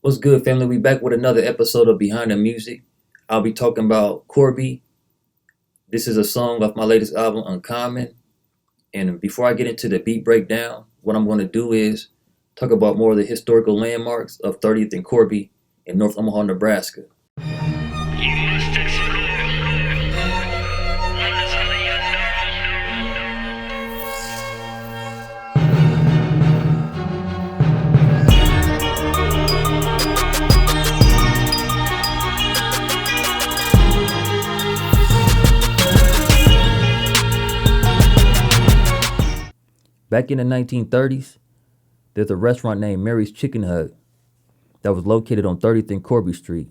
What's good, family? We back with another episode of Behind the Music. I'll be talking about Corby. This is a song off my latest album, Uncommon. And before I get into the beat breakdown, what I'm going to do is talk about more of the historical landmarks of 30th and Corby in North Omaha, Nebraska. Back in the 1930s, there's a restaurant named Mary's Chicken Hut that was located on 30th and Corby Street.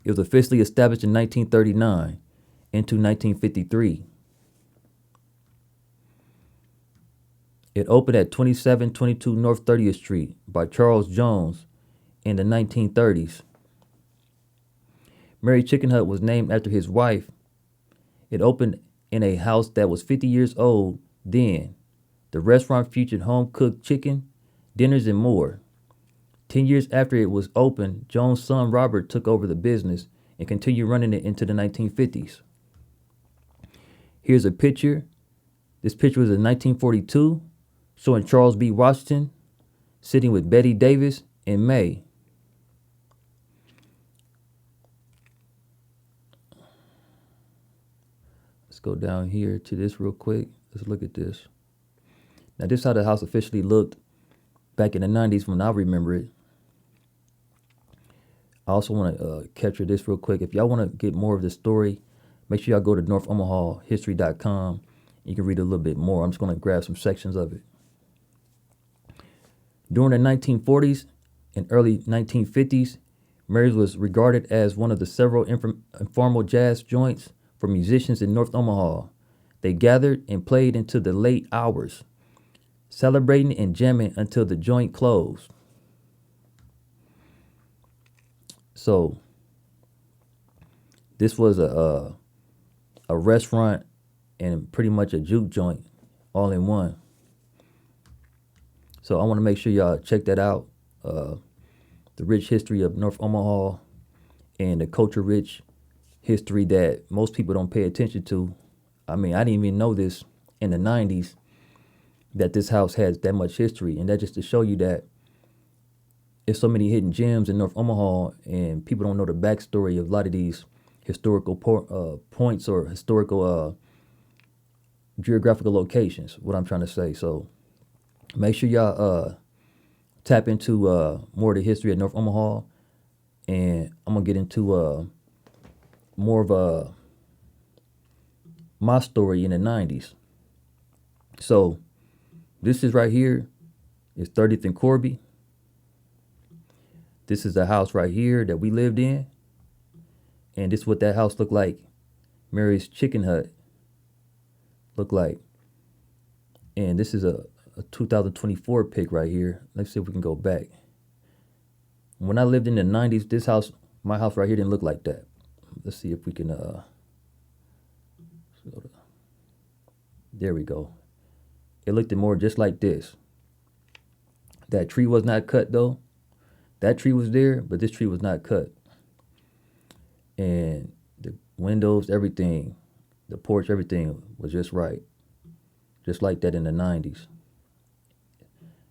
It was officially established in 1939 into 1953. It opened at 2722 North 30th Street by Charles Jones in the 1930s. Mary Chicken Hut was named after his wife. It opened in a house that was 50 years old then. The restaurant featured home-cooked chicken, dinners, and more. 10 years after it was opened, Jones' son Robert took over the business and continued running it into the 1950s. Here's a picture. This picture was in 1942, showing Charles B. Washington sitting with Betty Davis and May. Let's go down here to this real quick. Let's look at this. Now, this is how the house officially looked back in the 90s when I remember it. I also want to capture this real quick. If y'all want to get more of this story, make sure y'all go to NorthOmahaHistory.com. You can read a little bit more. I'm just going to grab some sections of it. During the 1940s and early 1950s, Mary's was regarded as one of the several informal jazz joints for musicians in North Omaha. They gathered and played into the late hours, celebrating and jamming until the joint closed. So this was a restaurant and pretty much a juke joint all in one. So I want to make sure y'all check that out. The rich history of North Omaha and the culture-rich history that most people don't pay attention to. I mean, I didn't even know this in the 90s that this house has that much history. And that just to show you that there's so many hidden gems in North Omaha and people don't know the backstory of a lot of these historical points or historical geographical locations, what I'm trying to say. So make sure y'all tap into more of the history of North Omaha. And I'm going to get into more of my story in the 90s. So this is right here. It's 30th and Corby. This is the house right here that we lived in. And this is what that house looked like. Mary's Chicken Hut looked like. And this is a 2024 pic right here. Let's see if we can go back. When I lived in the 90s, this house, my house right here didn't look like that. Let's see if we can, there we go. It looked more just like this. That tree was not cut though. That tree was there, but this tree was not cut. And the windows, everything, the porch, everything was just right. Just like that in the 90s.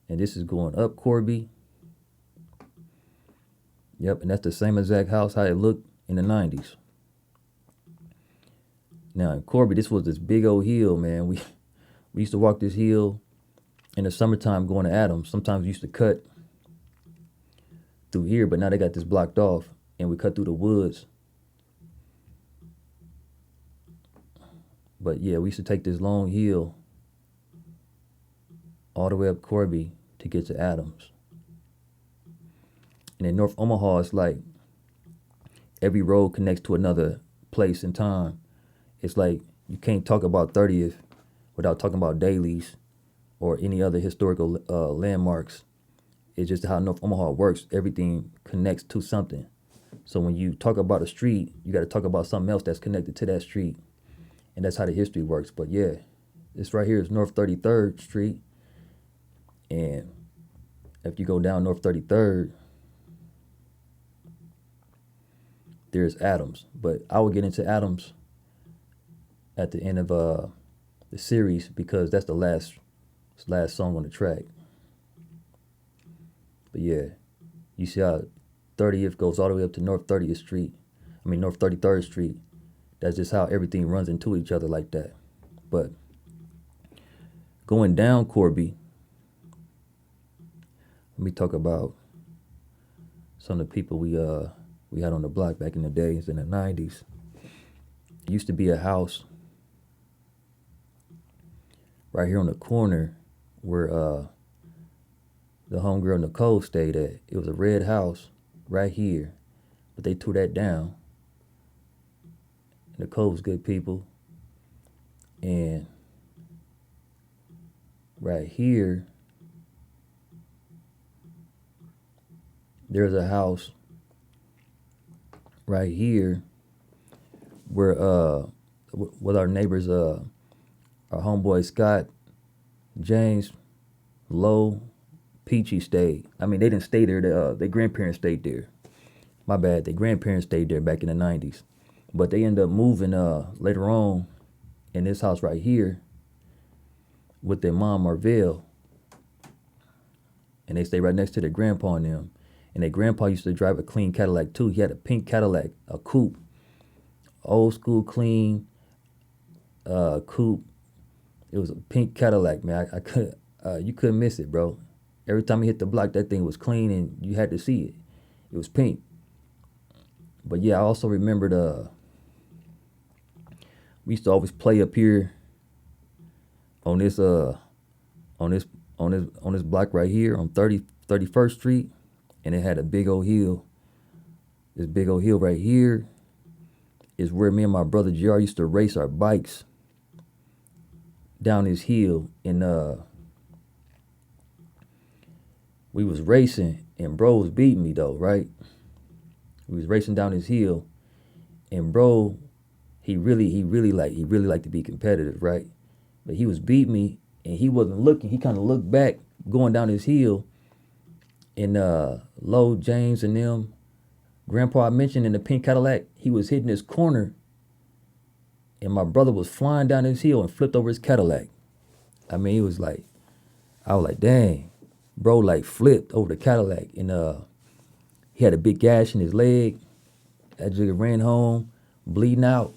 And this is going up Corby. Yep, and that's the same exact house how it looked in the 90s. Now in Corby, this was this big old hill, man. We used to walk this hill in the summertime going to Adams. Sometimes we used to cut through here, but now they got this blocked off and we cut through the woods. But yeah, we used to take this long hill all the way up Corby to get to Adams. And in North Omaha, it's like every road connects to another place in time. It's like you can't talk about 30th without talking about Dailies or any other historical landmarks. It's just how North Omaha works. Everything connects to something. So when you talk about a street, you got to talk about something else that's connected to that street. And that's how the history works. But yeah, this right here is North 33rd Street. And if you go down North 33rd, there's Adams. But I will get into Adams at the end of the series because that's the last song on the track. But yeah, you see how 30th goes all the way up to North 30th Street. North 33rd Street. That's just how everything runs into each other like that. But going down Corby, let me talk about some of the people we had on the block back in the days in the 90s. It used to be a house right here on the corner where the homegirl Nicole stayed at. It was a red house right here, but they tore that down. Nicole was good people. And right here, there's a house right here where with our neighbors, our homeboy Scott, James, Lowe, Peachy stayed. They didn't stay there. Their grandparents stayed there. My bad. Their grandparents stayed there back in the 90s. But they ended up moving later on in this house right here with their mom, Marvell. And they stay right next to their grandpa and them. And their grandpa used to drive a clean Cadillac too. He had a pink Cadillac, a coupe. Old school clean coupe. It was a pink Cadillac, man. I couldn't, you couldn't miss it, bro. Every time he hit the block, that thing was clean and you had to see it. It was pink. But yeah, I also remembered we used to always play up here on this block right here on 31st Street, and it had a big old hill. This big old hill right here is where me and my brother JR used to race our bikes down this hill, and we was racing and bro was beating me though, right? We was racing down this hill, and bro, he really liked to be competitive, right? But he was beating me, and he wasn't looking. He kind of looked back going down this hill, and Lowe, James, and them, Grandpa I mentioned in the pink Cadillac, he was hitting this corner, and my brother was flying down this hill and flipped over his Cadillac. It was like, I was like, dang, bro, like flipped over the Cadillac, and he had a big gash in his leg. That jigger ran home, bleeding out.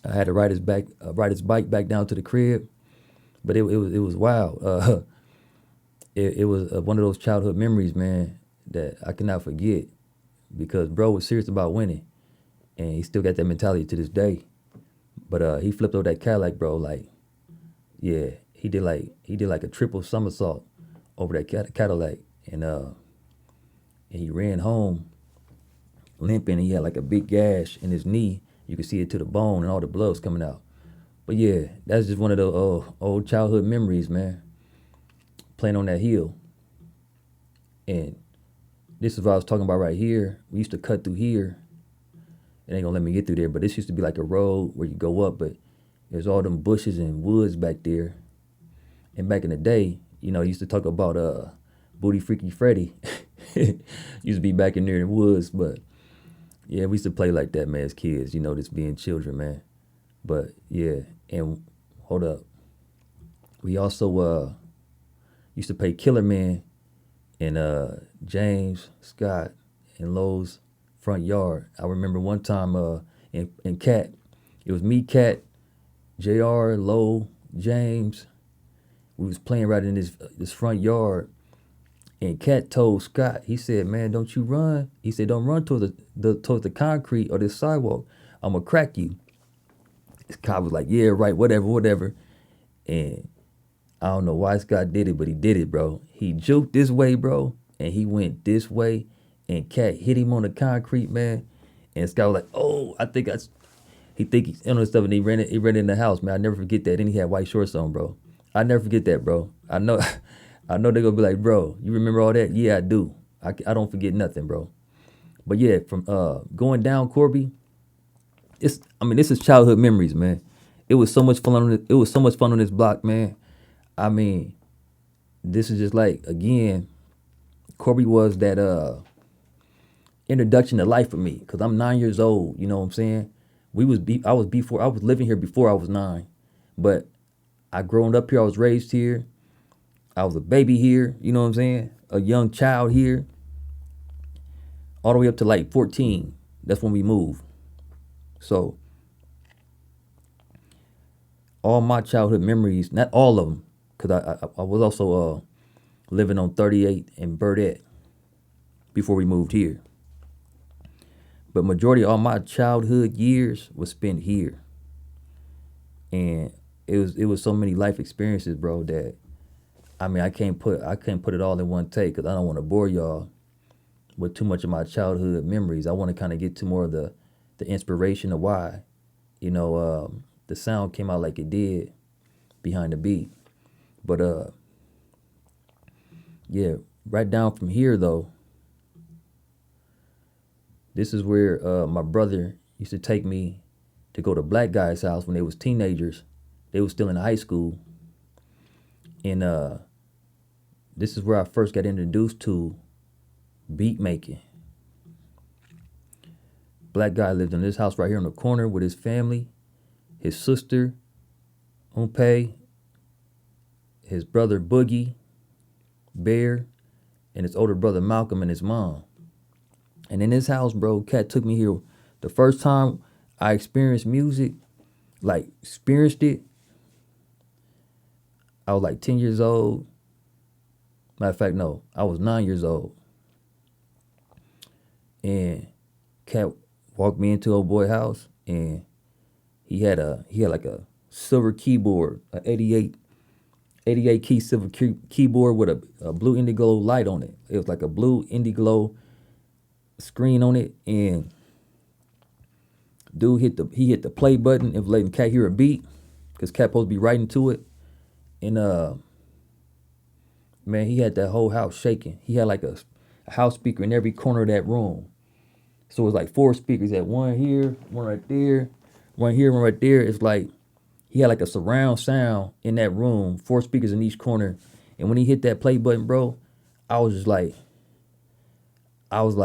I had to ride his bike back down to the crib, but it was wild. It was one of those childhood memories, man, that I cannot forget, because bro was serious about winning, and he still got that mentality to this day. But he flipped over that Cadillac, bro. Like, yeah, he did like a triple somersault over that Cadillac, and he ran home limping. And he had like a big gash in his knee. You could see it to the bone, and all the blood's coming out. But yeah, that's just one of those old childhood memories, man. Playing on that hill. And this is what I was talking about right here. We used to cut through here. It ain't gonna let me get through there, but this used to be like a road where you go up, but there's all them bushes and woods back there. And back in the day, used to talk about Booty Freaky Freddy. Used to be back in there in the woods, but yeah, we used to play like that, man, as kids, just being children, man. But yeah, and hold up. We also used to play Killer Man in James, Scott, and Lowe's front yard. I remember one time in Cat, it was me, Cat, JR, Lowe, James. We was playing right in this front yard, and Cat told Scott, he said, man, don't you run. He said, don't run towards the concrete or this sidewalk. I'm going to crack you. Scott was like, yeah, right, whatever. And I don't know why Scott did it, but he did it, bro. He juked this way, bro, and he went this way, and Cat hit him on the concrete, man. And Scott was like, oh, he think he's in on stuff, and he ran in the house, man. I never forget that. And he had white shorts on, bro. I never forget that, bro. I know they're gonna be like, bro, you remember all that? Yeah, I do. I don't forget nothing, bro. But yeah, from going down Corby, this is childhood memories, man. It was so much fun on this block, man. This is just like, again, Corby was that introduction to life for me because I'm 9 years old. You know what I'm saying? I was living here before I was 9, but I grown up here. I was raised here. I was a baby here. You know what I'm saying? A young child here, all the way up to like 14. That's when we moved. So all my childhood memories, not all of them, because I was also living on 38 and Burdette before we moved here. But majority of all my childhood years was spent here, and it was so many life experiences, bro. That I mean, I can't put it all in one take because I don't want to bore y'all with too much of my childhood memories. I want to kind of get to more of the inspiration of why, the sound came out like it did behind the beat. But yeah, right down from here though, this is where my brother used to take me to go to black guys' house when they was teenagers. They was still in high school, and this is where I first got introduced to beat making. Black guy lived in this house right here on the corner with his family, his sister, Umpe, his brother Boogie, Bear, and his older brother Malcolm and his mom. And in this house, bro, Cat took me here. The first time I experienced music, like experienced it, I was like 10 years old. Matter of fact, no, I was 9 years old. And Cat walked me into old boy house, and he had like a silver keyboard, a 88 key silver keyboard with a blue indigo light on it. It was like a blue indigo screen on it, and dude hit the play button and letting Cat hear a beat because Cat supposed to be writing to it, and man, he had that whole house shaking. He had like a house speaker in every corner of that room. So it was like 4 speakers. He had one here, one right there, one here, one right there. It's like he had like a surround sound in that room, 4 speakers in each corner. And when he hit that play button, bro, I was just like, I was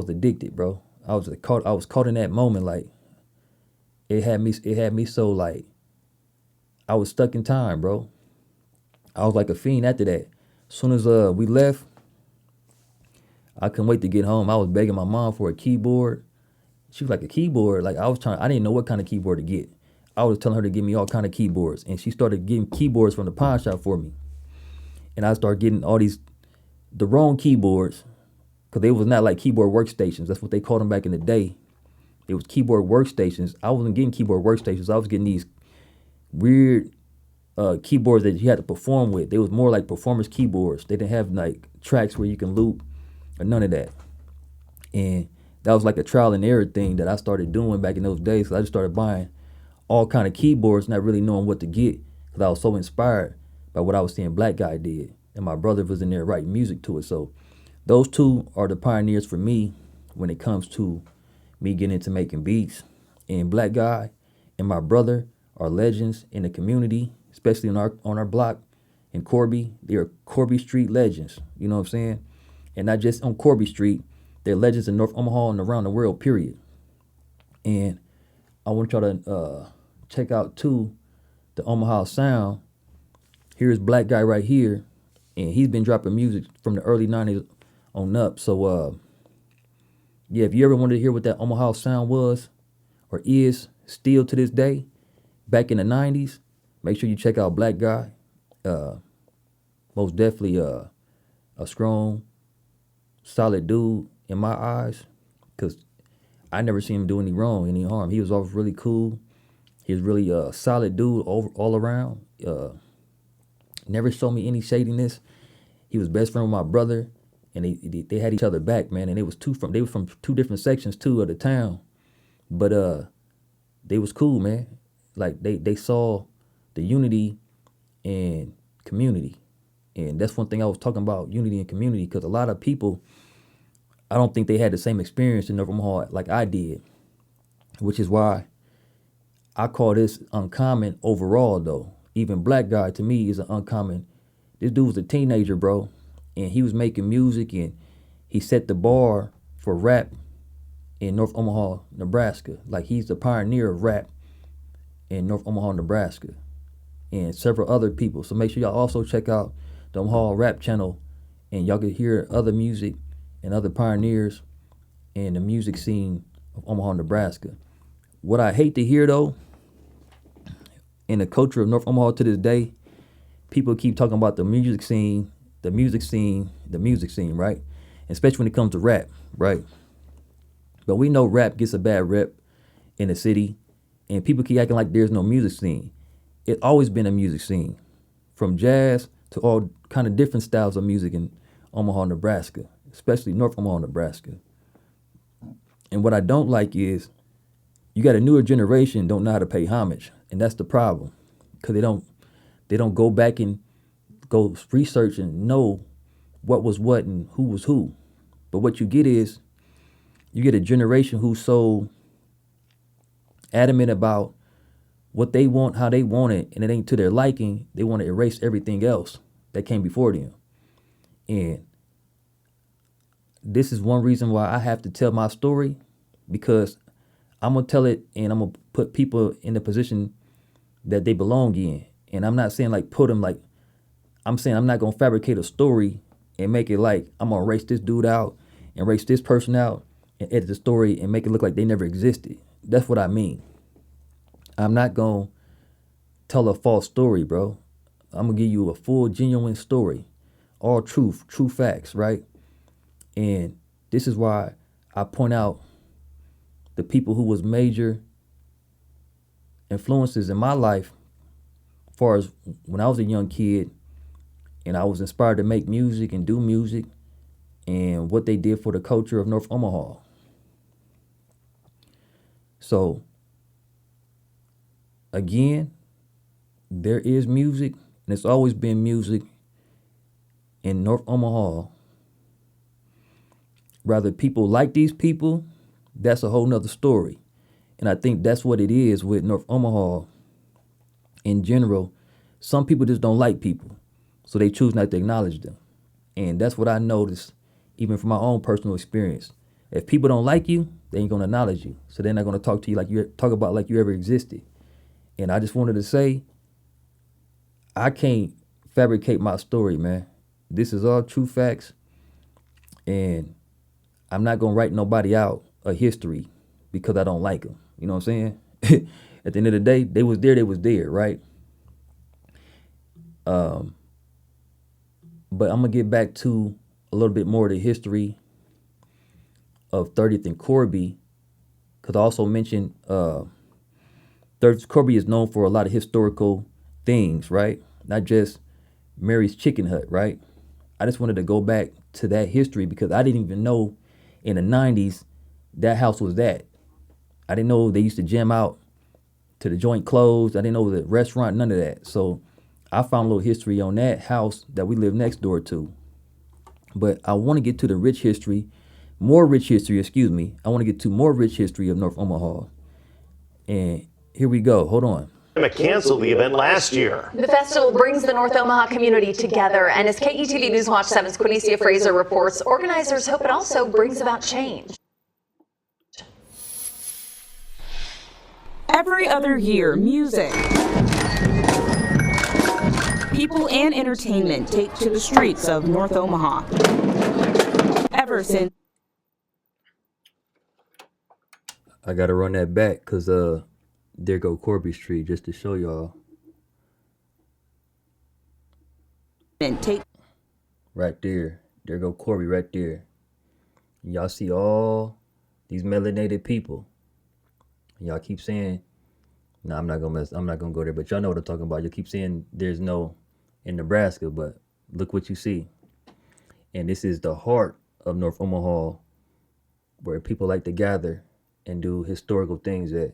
addicted, bro. I was caught in that moment. Like it had me so like, I was stuck in time, bro. I was like a fiend after that. As soon as we left, I couldn't wait to get home. I was begging my mom for a keyboard. She was like, a keyboard? Like I didn't know what kind of keyboard to get. I was telling her to give me all kind of keyboards. And she started getting keyboards from the pawn shop for me. And I started getting the wrong keyboards, because they was not like keyboard workstations. That's what they called them back in the day. It was keyboard workstations. I wasn't getting keyboard workstations. I was getting these weird keyboards that you had to perform with. They was more like performance keyboards. They didn't have like tracks where you can loop or none of that. And that was like a trial and error thing that I started doing back in those days. So I just started buying all kind of keyboards, not really knowing what to get, because I was so inspired by what I was seeing Black Guy did, and my brother was in there writing music to it. So those two are the pioneers for me when it comes to me getting into making beats. And Black Guy and my brother are legends in the community, especially on our block in Corby. They are Corby Street legends. You know what I'm saying? And not just on Corby Street, they're legends in North Omaha and around the world, period. And I want y'all to check out too the Omaha sound. Here's Black Guy right here, and he's been dropping music from the early 90s on up. So yeah, if you ever wanted to hear what that Omaha sound was or is still to this day, back in the 90s, make sure you check out Black Guy. Most definitely a strong, solid dude in my eyes, because I never seen him do any wrong, any harm. He was always really cool. He was really a solid dude all around. Never showed me any shadiness. He was best friend with my brother, and they had each other back, man. And they was from 2 different sections too of the town, but they was cool, man. Like they saw the unity and community, and that's one thing I was talking about, unity and community, because a lot of people, I don't think they had the same experience in North Omaha like I did, which is why I call this uncommon overall, though. Even Black Guy, to me, is an uncommon. This dude was a teenager, bro, and he was making music, and he set the bar for rap in North Omaha, Nebraska. Like, he's the pioneer of rap in North Omaha, Nebraska, and several other people. So make sure y'all also check out the Omaha Rap Channel, and y'all can hear other music and other pioneers in the music scene of Omaha, Nebraska. What I hate to hear, though, in the culture of North Omaha to this day, people keep talking about the music scene, the music scene, the music scene, right? Especially when it comes to rap, right? But we know rap gets a bad rep in the city, and people keep acting like there's no music scene. It's always been a music scene, from jazz to all kind of different styles of music in Omaha, Nebraska, especially North Omaha, Nebraska. And what I don't like is you got a newer generation don't know how to pay homage, and that's the problem, because they don't go back and go research and know what was what and who was who. But what you get is you get a generation who's so adamant about what they want, how they want it, and it ain't to their liking. They want to erase everything else that came before them. And this is one reason why I have to tell my story, because I'm going to tell it and I'm going to put people in the position that they belong in. And I'm not saying like put them like, I'm saying I'm not going to fabricate a story and make it like I'm going to erase this dude out and erase this person out and edit the story and make it look like they never existed. That's what I mean. I'm not going to tell a false story, bro. I'm going to give you a full, genuine story. All truth, true facts, right? And this is why I point out the people who was major influences in my life, as far as when I was a young kid and I was inspired to make music and do music, and what they did for the culture of North Omaha. So, again, there is music, and it's always been music in North Omaha. Whether people like these people, that's a whole nother story. And I think that's what it is with North Omaha in general. Some people just don't like people, so they choose not to acknowledge them. And that's what I noticed, even from my own personal experience. If people don't like you, they ain't gonna acknowledge you. So they're not gonna talk to you like you ever existed. And I just wanted to say, I can't fabricate my story, man. This is all true facts. And I'm not gonna write nobody out a history because I don't like them. You know what I'm saying? At the end of the day, they was there, right? But I'm gonna get back to a little bit more of the history of 30th and Corby, because I also mentioned 30th Corby is known for a lot of historical things, right? Not just Mary's Chicken Hut, right? I just wanted to go back to that history because I didn't even know in the 90s that house was that. I didn't know they used to jam out to the joint closed. I didn't know the restaurant, none of that. So I found a little history on that house that we live next door to. But I want to get to the rich history, more rich history, I want to get to more rich history of North Omaha. And here we go. Hold on. Canceled the event last year. The festival brings the North Omaha community together, and as KETV News Watch 7's Quinicia Fraser reports, organizers hope it also brings about change. Every other year, music, people, and entertainment take to the streets of North Omaha. Ever since I gotta run that back because there go Corby Street just to show y'all. Right there. There go Corby right there. Y'all see all these melanated people. Y'all keep saying, no, I'm not gonna go there, but y'all know what I'm talking about. You keep saying there's no in Nebraska, but look what you see. And this is the heart of North Omaha, where people like to gather and do historical things at.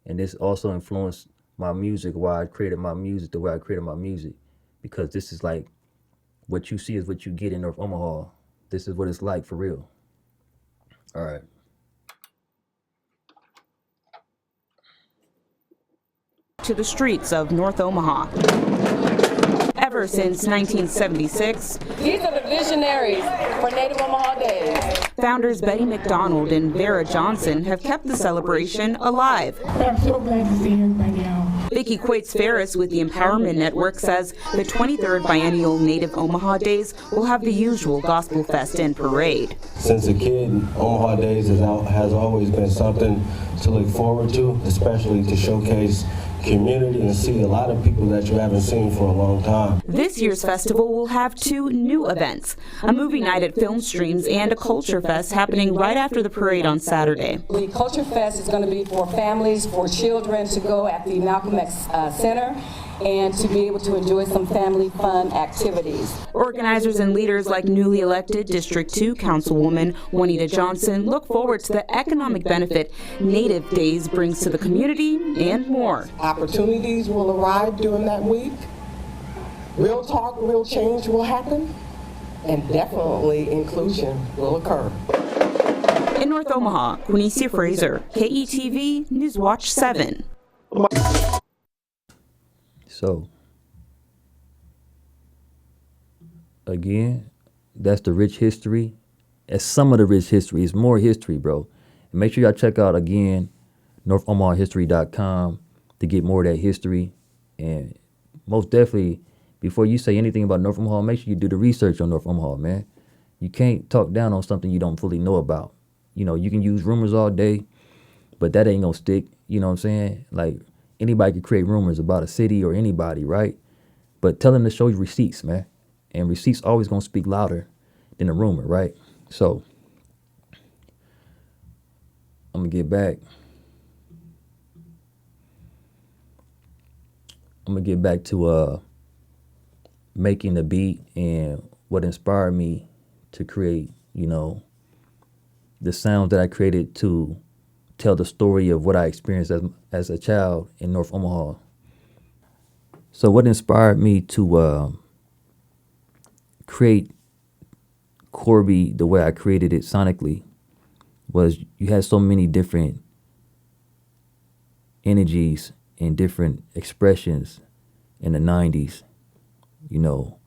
And this also influenced my music, why I created my music the way I created my music. Because this is like, what you see is what you get in North Omaha. This is what it's like for real. All right. To the streets of North Omaha. Ever since 1976, These are the visionaries for Native Omaha Days. founders Betty McDonald and Vera Johnson have kept the celebration alive. I'm so glad to see everybody out. Vicki Quates-Ferris with the Empowerment Network says the 23rd Biennial Native Omaha Days will have the usual Gospel Fest and parade. Since a kid, Omaha Days has always been something to look forward to, especially to showcase community and see a lot of people that you haven't seen for a long time. This year's festival will have two new events, a movie night at Film Streams and a Culture Fest happening right after the parade on Saturday. The Culture Fest is going to be for families, for children to go at the Malcolm X Center and to be able to enjoy some family fun activities. Organizers and leaders like newly elected District 2 Councilwoman Juanita Johnson look forward to the economic benefit Native Days brings to the community and more. Opportunities will arrive during that week. Real talk, real change will happen, and definitely inclusion will occur. In North Omaha, Quinicia Fraser, KETV Newswatch 7. So, again, that's the rich history. That's some of the rich history. It's more history, bro. And make sure y'all check out, again, NorthOmahaHistory.com to get more of that history. And most definitely, before you say anything about North Omaha, make sure you do the research on North Omaha, man. You can't talk down on something you don't fully know about. You know, you can use rumors all day, but that ain't gonna stick. You know what I'm saying? Like, anybody could create rumors about a city or anybody, right? But tell them to show you receipts, man. And receipts always gonna speak louder than a rumor, right? So, I'm gonna get back. I'm gonna get back to making the beat and what inspired me to create, you know, the sounds that I created to tell the story of what I experienced as a child in North Omaha. So what inspired me to create Corby the way I created it sonically was you had so many different energies and different expressions in the 90s. You know,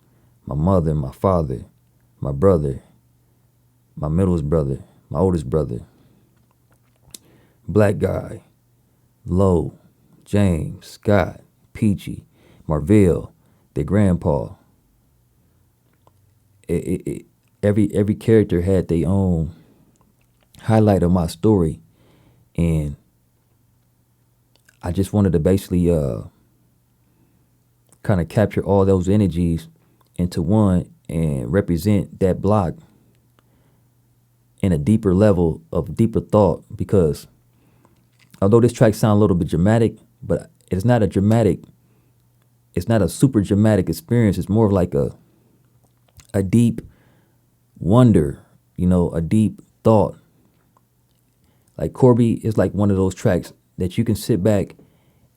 my mother, my father, my brother, my middlest brother, my oldest brother, Black Guy, Low, James, Scott, Peachy, Marvell, their grandpa. Every character had their own highlight of my story, and I just wanted to basically kind of capture all those energies into one and represent that block in a deeper level of deeper thought, because although this track sounds a little bit dramatic, but it's not a super dramatic experience. It's more of like a deep wonder, you know, a deep thought. Like Corby is like one of those tracks that you can sit back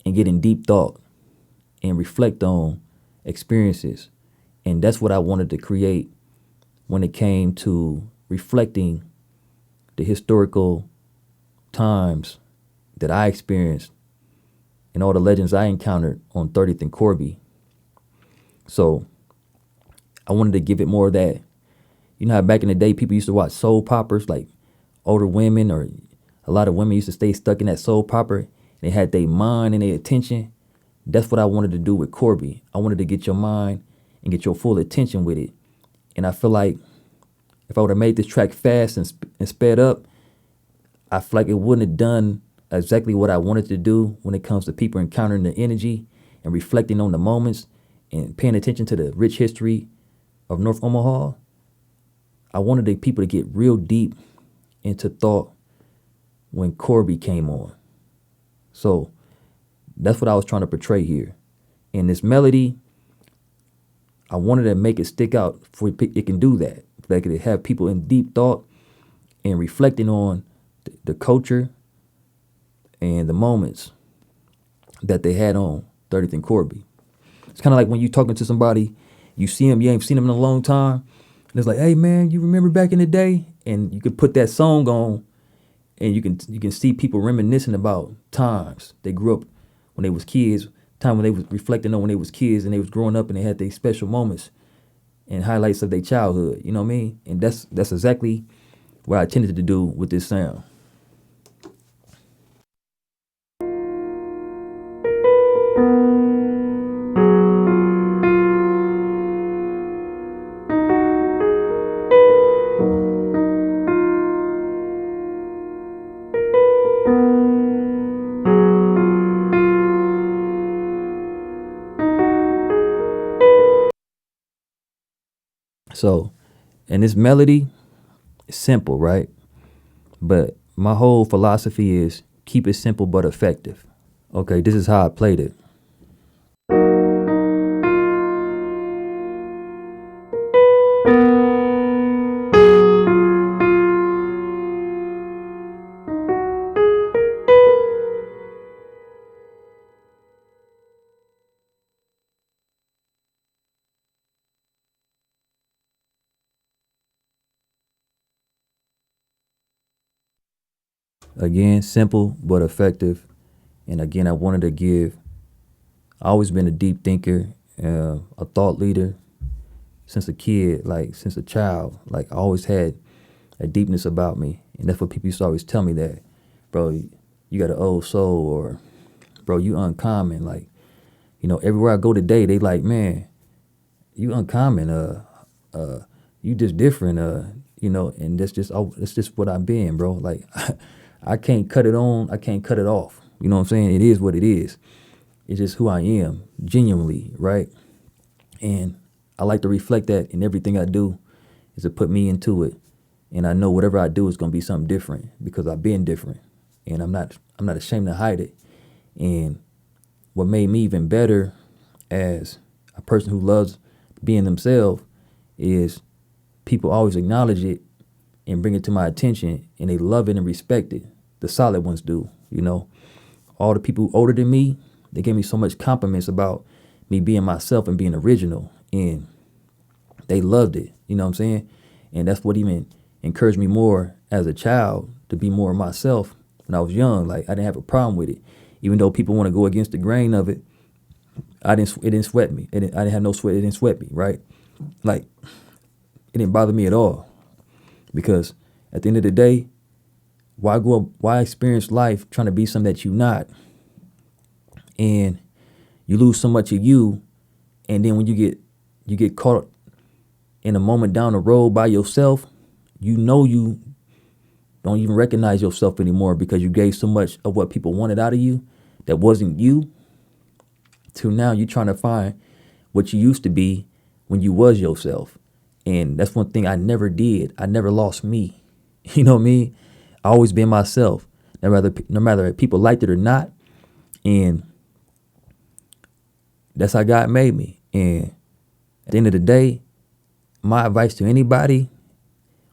and get in deep thought and reflect on experiences. And that's what I wanted to create when it came to reflecting the historical times that I experienced and all the legends I encountered on 30th and Corby. So I wanted to give it more of that. You know how back in the day people used to watch soul poppers, like older women, or a lot of women used to stay stuck in that soul popper. They had their mind and their attention. That's what I wanted to do with Corby. I wanted to get your mind and get your full attention with it. And I feel like if I would have made this track fast and sped up, I feel like it wouldn't have done exactly what I wanted to do when it comes to people encountering the energy and reflecting on the moments and paying attention to the rich history of North Omaha. I wanted the people to get real deep into thought when Corby came on. So that's what I was trying to portray here. In this melody, I wanted to make it stick out for it can do that. Like it have people in deep thought and reflecting on the culture and the moments that they had on 30th and Corby. It's kind of like when you talking to somebody, you see them, you ain't seen them in a long time, and it's like, hey man, you remember back in the day? And you could put that song on, and you can see people reminiscing about times they grew up when they was kids, time when they was reflecting on when they was kids and they was growing up and they had their special moments and highlights of their childhood. You know what I mean? And that's exactly what I intended to do with this sound. So, and this melody is simple, right? But my whole philosophy is keep it simple but effective. Okay, this is how I played it. Again, simple but effective. And again, I wanted to give, I always been a deep thinker, a thought leader since a kid, like since a child. Like I always had a deepness about me. And that's what people used to always tell me that, bro, you got an old soul, or bro, you uncommon. Like, you know, everywhere I go today, they like, man, you uncommon, you just different, you know, and that's just what I've been, bro. Like I can't cut it on, I can't cut it off. You know what I'm saying? It is what it is. It's just who I am, genuinely, right? And I like to reflect that in everything I do, is to put me into it. And I know whatever I do is gonna be something different because I've been different. And I'm not ashamed to hide it. And what made me even better as a person who loves being themselves is people always acknowledge it and bring it to my attention, and they love it and respect it. The solid ones do, you know. All the people older than me, they gave me so much compliments about me being myself and being original, and they loved it, you know what I'm saying? And that's what even encouraged me more as a child to be more myself when I was young. Like I didn't have a problem with it. Even though people want to go against the grain of it, it didn't sweat me. I didn't have no sweat, it didn't sweat me, right? Like it didn't bother me at all. Because at the end of the day, why experience life trying to be something that you're not? And you lose so much of you, and then when you get caught in a moment down the road by yourself, you know you don't even recognize yourself anymore because you gave so much of what people wanted out of you that wasn't you, to now you're trying to find what you used to be when you was yourself. And that's one thing I never did. I never lost me. You know what I mean? I always been myself, no matter if people liked it or not. And that's how God made me. And at the end of the day, my advice to anybody,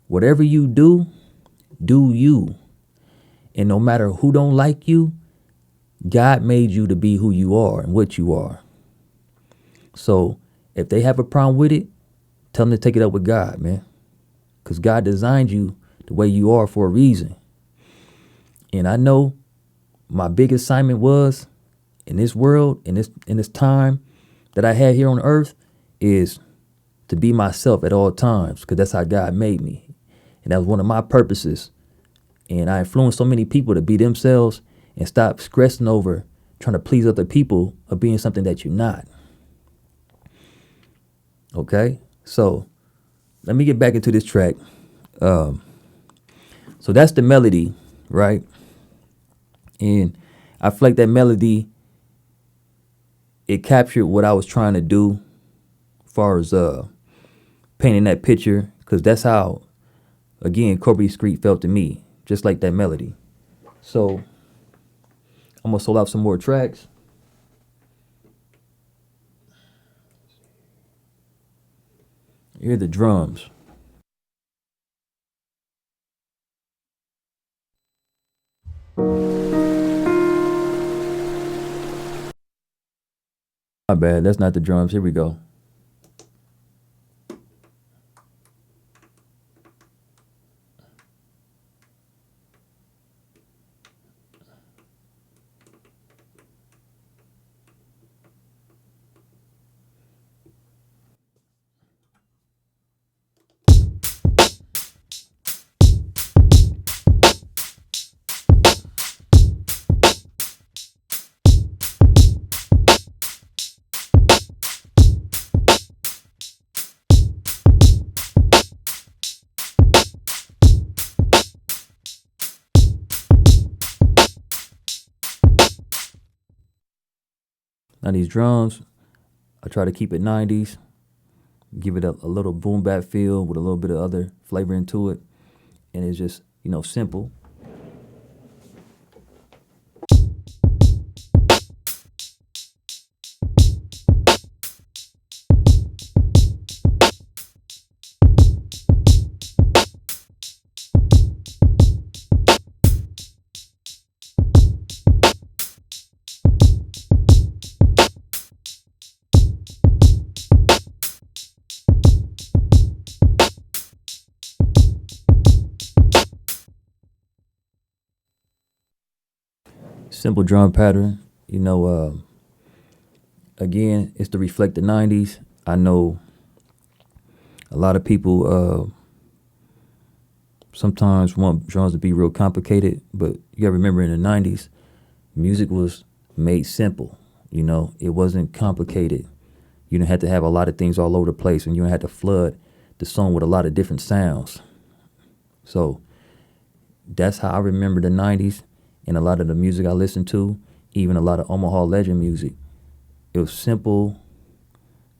whatever you do, do you. And no matter who don't like you, God made you to be who you are and what you are. So if they have a problem with it, tell them to take it up with God, man. Because God designed you the way you are for a reason. And I know my big assignment was in this world, in this time that I had here on earth, is to be myself at all times, because that's how God made me. And that was one of my purposes. And I influenced so many people to be themselves and stop stressing over trying to please other people or being something that you're not. Okay? So let me get back into this track. So that's the melody, right? And I feel like that melody, it captured what I was trying to do as far as painting that picture, because that's how, again, Corby Street felt to me, just like that melody. So I'm going to solo out some more tracks. Here are the drums. My bad, that's not the drums. Here we go. Now these drums, I try to keep it 90s, give it a little boom bap feel with a little bit of other flavor into it. And it's just, simple. Simple drum pattern, again, it's to reflect the 90s. I know a lot of people sometimes want drums to be real complicated, but you gotta remember in the 90s, music was made simple. It wasn't complicated. You didn't have to have a lot of things all over the place, and you didn't have to flood the song with a lot of different sounds. So that's how I remember the 90s and a lot of the music I listened to, even a lot of Omaha legend music. It was simple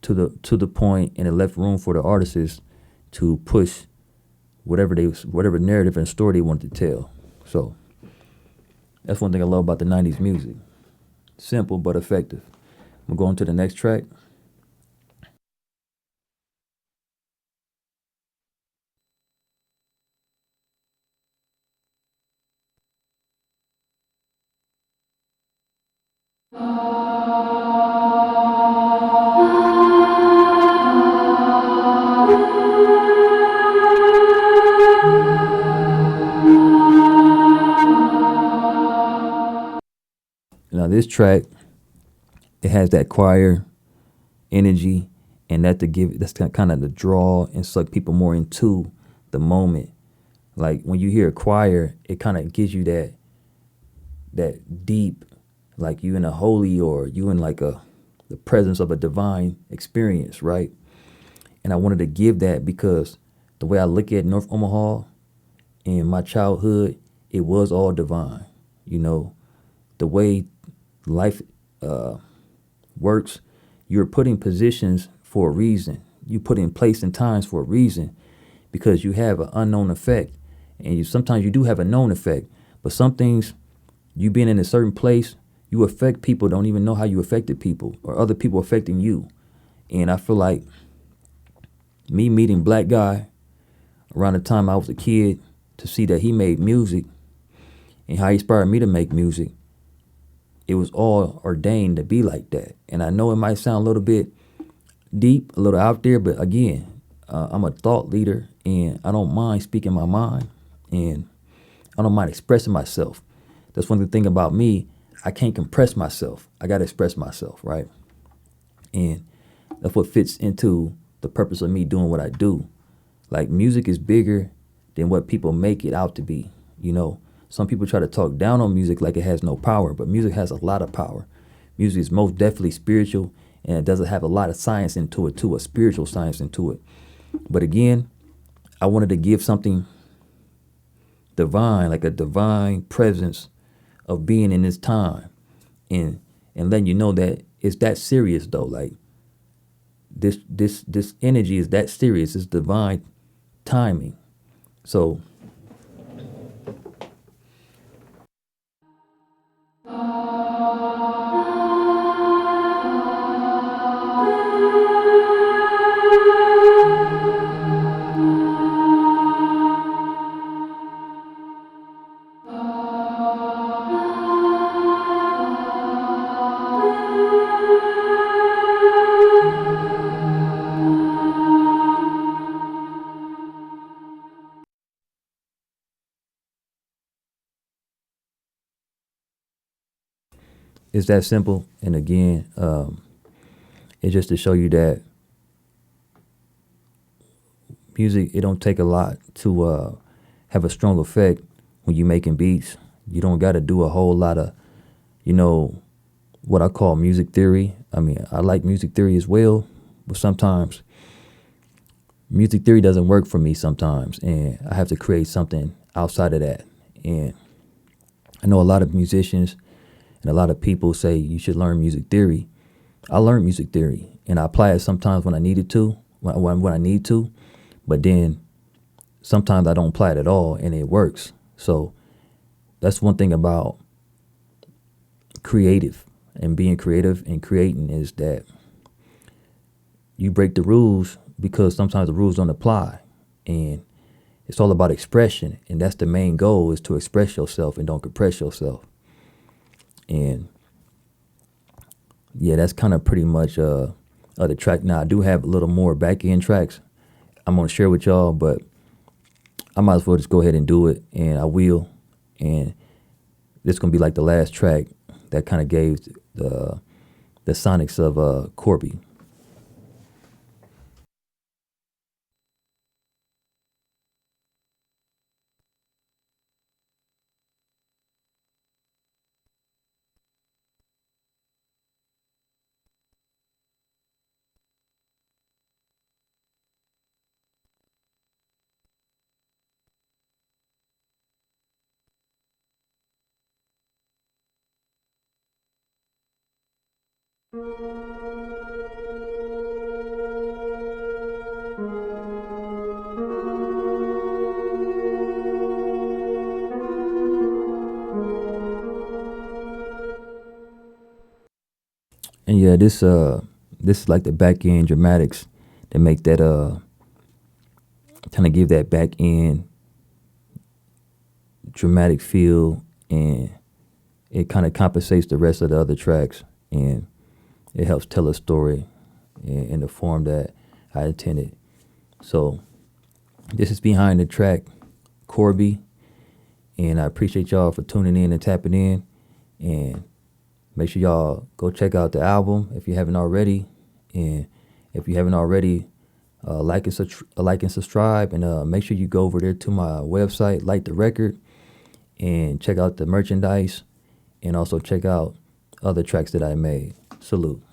to the point, and it left room for the artists to push whatever narrative and story they wanted to tell. So that's one thing I love about the 90s music. Simple but effective. I'm going to the next track. Now this track, it has that choir energy, and that's kind of the draw and suck people more into the moment. Like when you hear a choir, it kind of gives you that deep, like you in a holy, or you in like the presence of a divine experience, right? And I wanted to give that because the way I look at North Omaha in my childhood, it was all divine. The way life works, you're put in positions for a reason. You put in place and times for a reason, because you have an unknown effect, and sometimes you do have a known effect. But some things, you being in a certain place, you affect people, don't even know how you affected people, or other people affecting you. And I feel like me meeting Black Guy around the time I was a kid, to see that he made music and how he inspired me to make music, it was all ordained to be like that. And I know it might sound a little bit deep, a little out there, but again, I'm a thought leader, and I don't mind speaking my mind, and I don't mind expressing myself. That's one thing about me. I can't compress myself. I got to express myself, right? And that's what fits into the purpose of me doing what I do. Like, music is bigger than what people make it out to be. Some people try to talk down on music like it has no power, but music has a lot of power. Music is most definitely spiritual, and it doesn't have a lot of science into it too, a spiritual science into it. But again, I wanted to give something divine, like a divine presence of being in this time, and letting you know that it's that serious though. Like this energy is that serious. It's divine timing. So it's that simple. And again, it's just to show you that music, it don't take a lot to have a strong effect when you're making beats. You don't got to do a whole lot of, what I call music theory. I mean, I like music theory as well, but sometimes music theory doesn't work for me sometimes, and I have to create something outside of that. And I know a lot of musicians and a lot of people say you should learn music theory, I learned music theory, and I apply it sometimes when I needed to, when I need to, but then sometimes I don't apply it at all, and it works. So that's one thing about creative and being creative and creating is that you break the rules because sometimes the rules don't apply, and it's all about expression, and that's the main goal, is to express yourself and don't compress yourself. And yeah, that's kind of pretty much the track. Now I do have a little more back end tracks I'm gonna share with y'all, but I might as well just go ahead and do it, and I will. And this is gonna be like the last track that kind of gave the sonics of Corby. And yeah, this is like the back end dramatics that make that kind of give that back end dramatic feel, and it kind of compensates the rest of the other tracks, and it helps tell a story in the form that I intended. So this is behind the track, Corby, and I appreciate y'all for tuning in and tapping in, and make sure y'all go check out the album if you haven't already, and if you haven't already, like and subscribe, and make sure you go over there to my website, like the record, and check out the merchandise, and also check out other tracks that I made. Salute.